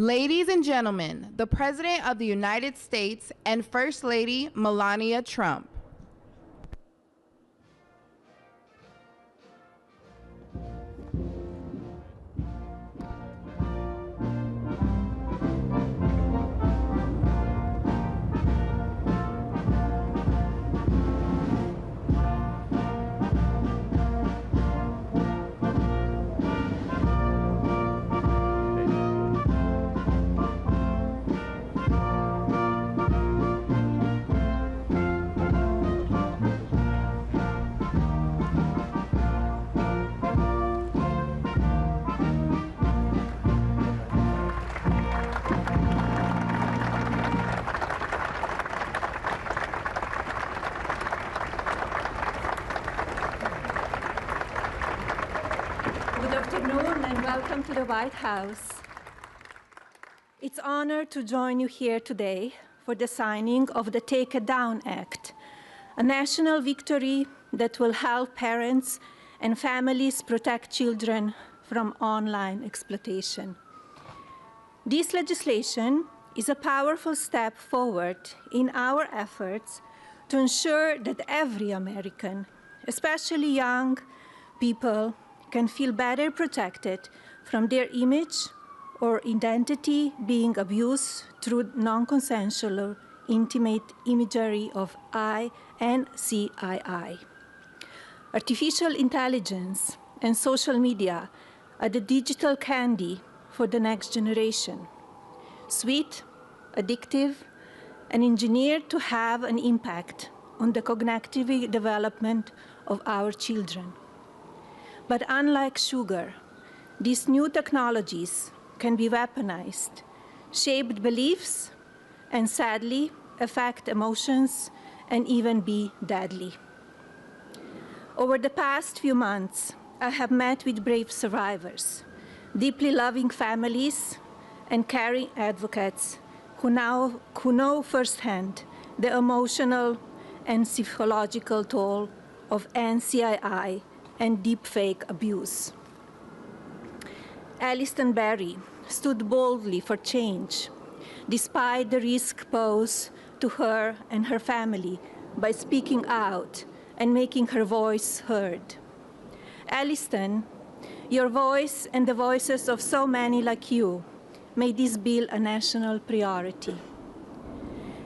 Ladies and gentlemen, the President of the United States and First Lady Melania Trump. Good afternoon and welcome to the White House. It's an honor to join you here today for the signing of the Take It Down Act, a national victory that will help parents and families protect children from online exploitation. This legislation is a powerful step forward in our efforts to ensure that every American, especially young people, can feel better protected from their image or identity being abused through non-consensual or intimate imagery of I and CII. Artificial intelligence and social media are the digital candy for the next generation. Sweet, addictive, and engineered to have an impact on the cognitive development of our children. But unlike sugar, these new technologies can be weaponized, shape beliefs, and sadly affect emotions and even be deadly. Over the past few months, I have met with brave survivors, deeply loving families, and caring advocates who know firsthand the emotional and psychological toll of NCII and deepfake abuse. Alliston Berry stood boldly for change, despite the risk posed to her and her family by speaking out and making her voice heard. Alliston, your voice and the voices of so many like you made this bill a national priority.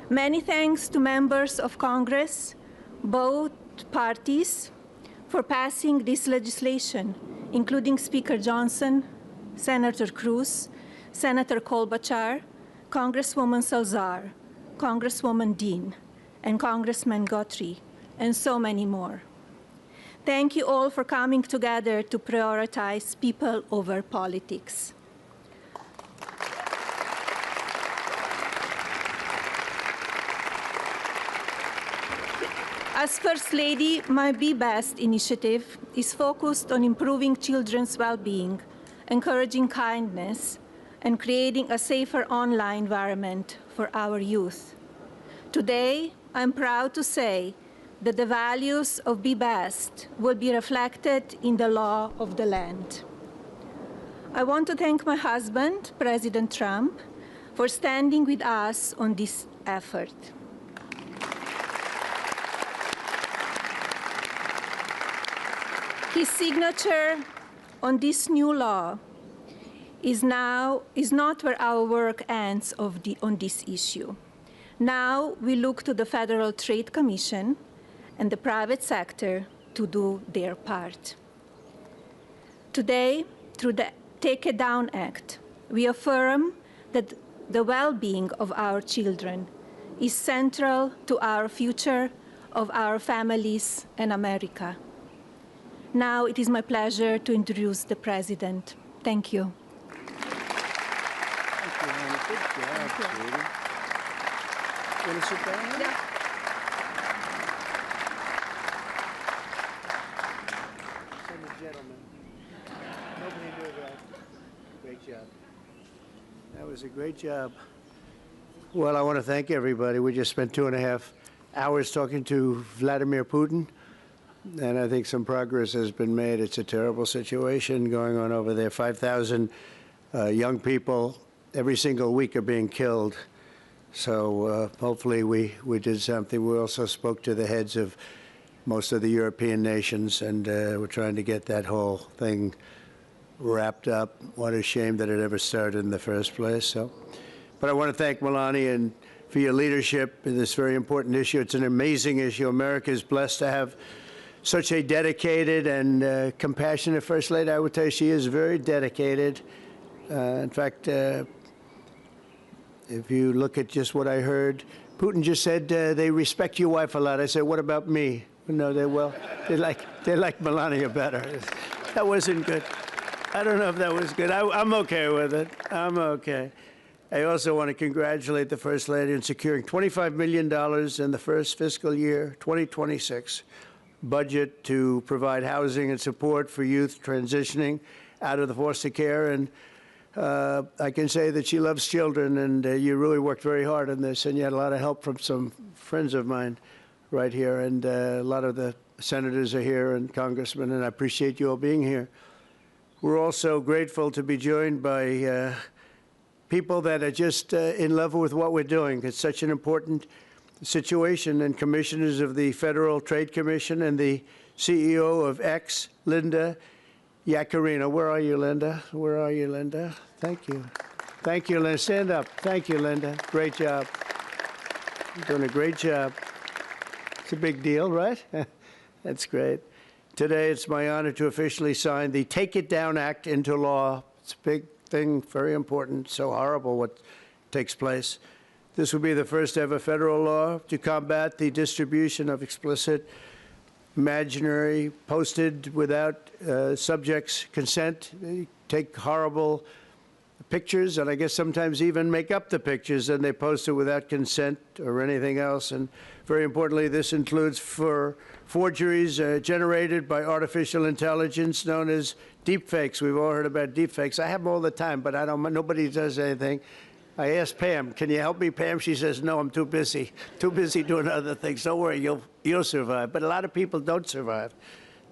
Many thanks to members of Congress, both parties, for passing this legislation, including Speaker Johnson, Senator Cruz, Senator Klobuchar, Congresswoman Salazar, Congresswoman Dean, and Congressman Guthrie, and so many more. Thank you all for coming together to prioritize people over politics. As First Lady, my Be Best initiative is focused on improving children's well-being, encouraging kindness, and creating a safer online environment for our youth. Today, I'm proud to say that the values of Be Best will be reflected in the law of the land. I want to thank my husband, President Trump, for standing with us on this effort. His signature on this new law is not where our work ends on this issue. Now we look to the Federal Trade Commission and the private sector to do their part. Today, through the Take It Down Act, we affirm that the well-being of our children is central to our future of our families and America. Now it is my pleasure to introduce the President. Thank you. Thank you, Hannah. Good job, sweetie. You want to sit down? Yeah. Send the gentleman. Nobody knew that. Great job. That was a great job. Well, I want to thank everybody. We just spent 2.5 hours talking to Vladimir Putin. And I think some progress has been made. It's a terrible situation going on over there. 5,000 young people every single week are being killed. So hopefully we did something. We also spoke to the heads of most of the European nations, and we're trying to get that whole thing wrapped up. What a shame that it ever started in the first place. So, but I want to thank Melania and for your leadership in this very important issue. It's an amazing issue. America is blessed to have such a dedicated and compassionate First Lady. I would tell you she is very dedicated. In fact, if you look at just what I heard, Putin just said they respect your wife a lot. I said, what about me? No, they like Melania better. That wasn't good. I don't know if that was good. I'm okay with it. I'm okay. I also want to congratulate the First Lady in securing $25 million in the first fiscal year, 2026, budget to provide housing and support for youth transitioning out of the foster care. And I can say that she loves children, and you really worked very hard on this, and you had a lot of help from some friends of mine right here, and a lot of the senators are here and congressmen, and I appreciate you all being here. We're also grateful to be joined by people that are just in love with what we're doing. It's such an important situation, and commissioners of the Federal Trade Commission and the CEO of X, Linda Yaccarino. Where are you, Linda? Where are you, Linda? Thank you. Thank you, Linda. Stand up. Thank you, Linda. Great job. You're doing a great job. It's a big deal, right? That's great. Today, it's my honor to officially sign the Take It Down Act into law. It's a big thing, very important, so horrible what takes place. This will be the first ever federal law to combat the distribution of explicit, imaginary, posted without subjects' consent. They take horrible pictures, and I guess sometimes even make up the pictures, and they post it without consent or anything else. And very importantly, this includes for forgeries generated by artificial intelligence known as deepfakes. We've all heard about deepfakes. I have them all the time, but nobody does anything. I asked Pam, can you help me, Pam? She says, no, I'm too busy doing other things. Don't worry, you'll survive. But a lot of people don't survive.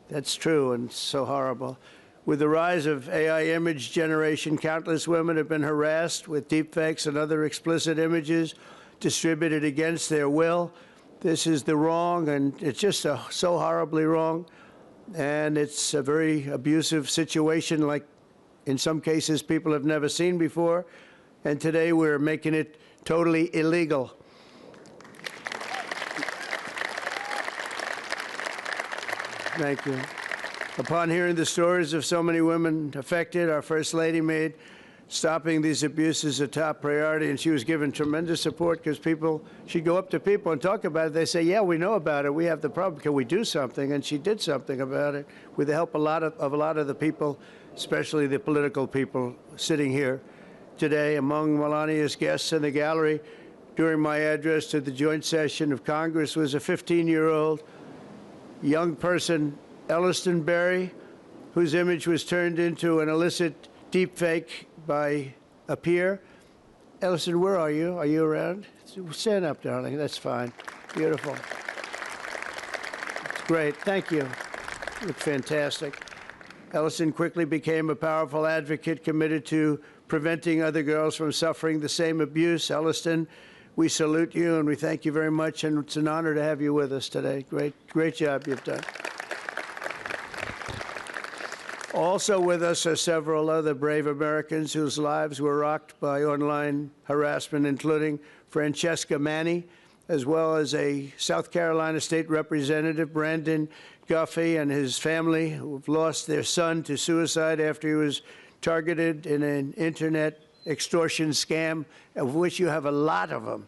That's true, and so horrible. With the rise of AI image generation, countless women have been harassed with deepfakes and other explicit images distributed against their will. This is the wrong, and it's just so horribly wrong. And it's a very abusive situation, like in some cases people have never seen before. And today we're making it totally illegal. Thank you. Upon hearing the stories of so many women affected, our First Lady made stopping these abuses a top priority, and she was given tremendous support because she'd go up to people and talk about it. They say, yeah, we know about it. We have the problem. Can we do something? And she did something about it with the help of a lot of the people, especially the political people sitting here today. Among Melania's guests in the gallery during my address to the joint session of Congress was a 15-year-old young person, Elliston Berry, whose image was turned into an illicit deepfake by a peer. Elliston, where are you? Are you around? Stand up, darling. That's fine. Beautiful. It's great. Thank you. You look fantastic. Elliston quickly became a powerful advocate committed to preventing other girls from suffering the same abuse. Elliston, we salute you and we thank you very much, and it's an honor to have you with us today. Great job you've done. Also with us are several other brave Americans whose lives were rocked by online harassment, including Francesca Manny, as well as a South Carolina State Representative, Brandon Guffey, and his family, who have lost their son to suicide after he was targeted in an internet extortion scam, of which you have a lot of them,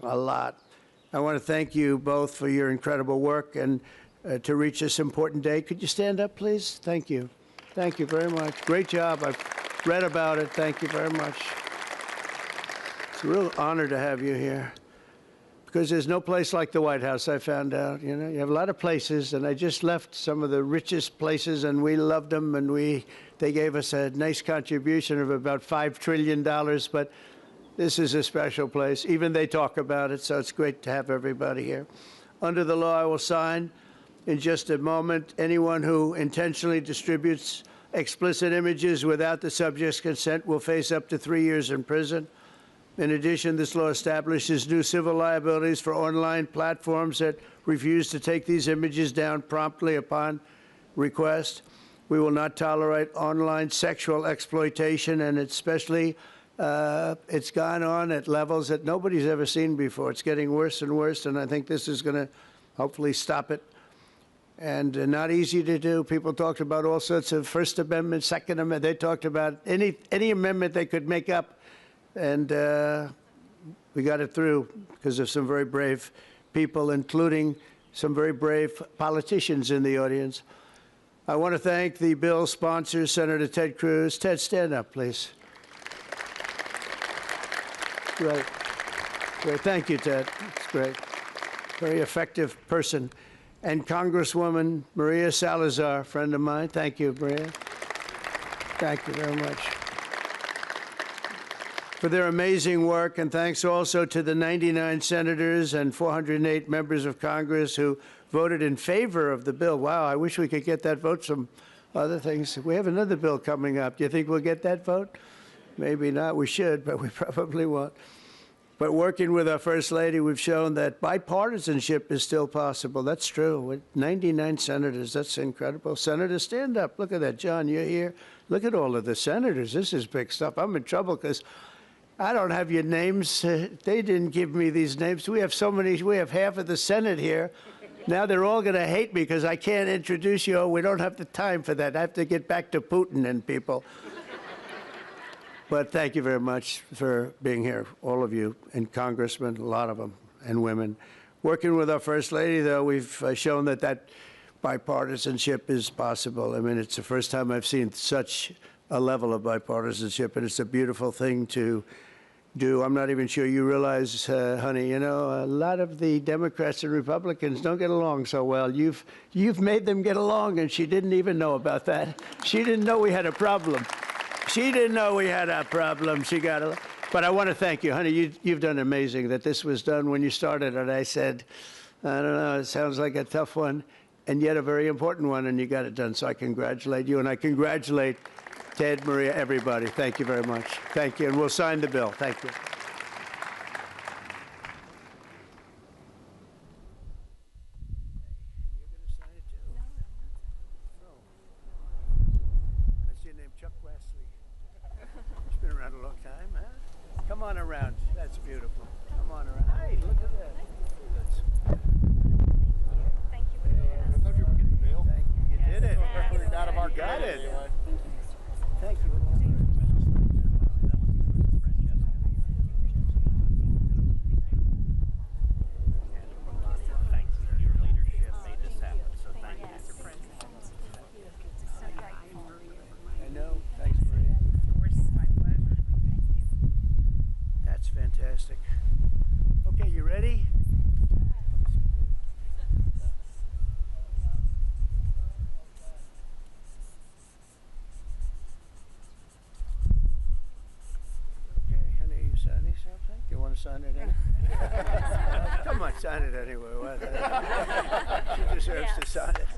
a lot. I want to thank you both for your incredible work and to reach this important day. Could you stand up, please? Thank you. Thank you very much. Great job. I've read about it. Thank you very much. It's a real honor to have you here, because there's no place like the White House, I found out. You know, you have a lot of places, and I just left some of the richest places, and we loved them, and they gave us a nice contribution of about $5 trillion, but this is a special place. Even they talk about it, so it's great to have everybody here. Under the law I will sign in just a moment, anyone who intentionally distributes Explicit images without the subject's consent will face up to 3 years in prison. In addition, this law establishes new civil liabilities for online platforms that refuse to take these images down promptly upon request. We will not tolerate online sexual exploitation, and especially it's gone on at levels that nobody's ever seen before. It's getting worse and worse, and I think this is going to hopefully stop it. And not easy to do. People talked about all sorts of First Amendment, Second Amendment. They talked about any amendment they could make up, and we got it through because of some very brave people, including some very brave politicians in the audience. I want to thank the bill sponsors, Senator Ted Cruz. Ted, stand up, please. Great. Great. Thank you, Ted. It's great. Very effective person. And Congresswoman Maria Salazar, friend of mine. Thank you, Maria. Thank you very much for their amazing work. And thanks also to the 99 senators and 408 members of Congress who voted in favor of the bill. Wow, I wish we could get that vote. Some other things. We have another bill coming up. Do you think we'll get that vote? Maybe not. We should, but we probably won't. But working with our First Lady, we've shown that bipartisanship is still possible. That's true. With 99 senators, that's incredible. Senators, stand up. Look at that. John, you're here. Look at all of the senators. This is big stuff. I'm in trouble because I don't have your names. They didn't give me these names. We have so many. We have half of the Senate here. Now they're all going to hate me because I can't introduce you. Oh, we don't have the time for that. I have to get back to Putin and people. But thank you very much for being here, all of you, and congressmen, a lot of them, and women. Working with our First Lady, though, we've shown that bipartisanship is possible. I mean, it's the first time I've seen such a level of bipartisanship, and it's a beautiful thing to do. I'm not even sure you realize, honey, you know, a lot of the Democrats and Republicans don't get along so well. You've made them get along, and she didn't even know about that. She didn't know we had a problem. She didn't know we had a problem. She got a, but I want to thank you, honey. You've done amazing that this was done when you started. And I said, I don't know, it sounds like a tough one, and yet a very important one, and you got it done. So I congratulate you, and I congratulate Ted, Maria, everybody. Thank you very much. Thank you, and we'll sign the bill. Thank you. Come on around. That's beautiful. Come on around. Hey, look at that. Thank you. I thought you were getting the bill. Thank you. You did it. We're out of our got it. Thank you. Thanks. Your leadership made this happen, so thank you. I know. Thanks, Maria. My pleasure. That's fantastic. Okay, you ready? Okay, honey, you signing something? You want to sign it anyway? Come on, sign it anyway. She deserves to sign it.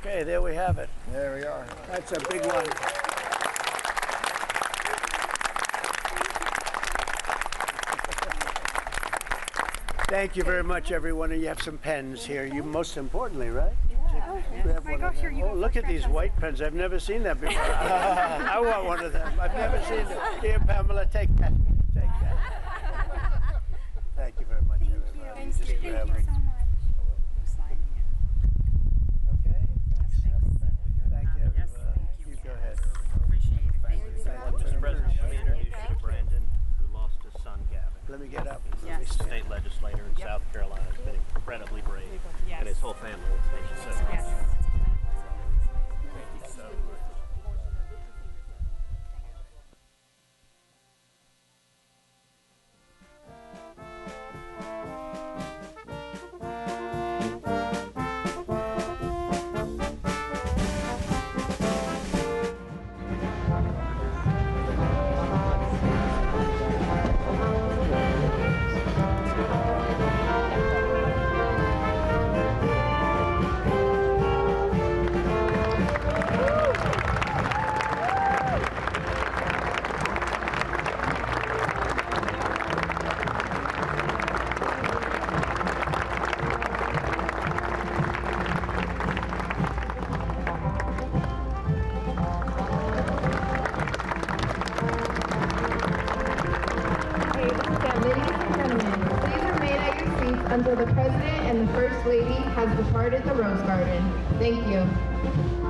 Okay, there we have it. There we are. That's a big one. Thank you very much, everyone. And you have some pens here. You most importantly, right? Grab one of them. Oh, look at these white pens. I've never seen that before. I want one of them. I've never seen them. Here, Pamela, take that. Take that. Thank you very much, everybody. Thank you. Just grab them. Okay. Thank you, everybody. You go ahead. Mr. President, let me introduce you to Brandon, who lost his son, Gavin. Let me get up. He's a state legislator in South Carolina. Has been incredibly brave, and his whole family. Thank you so much. Thank you so much. until the President and the First Lady has departed the Rose Garden. Thank you.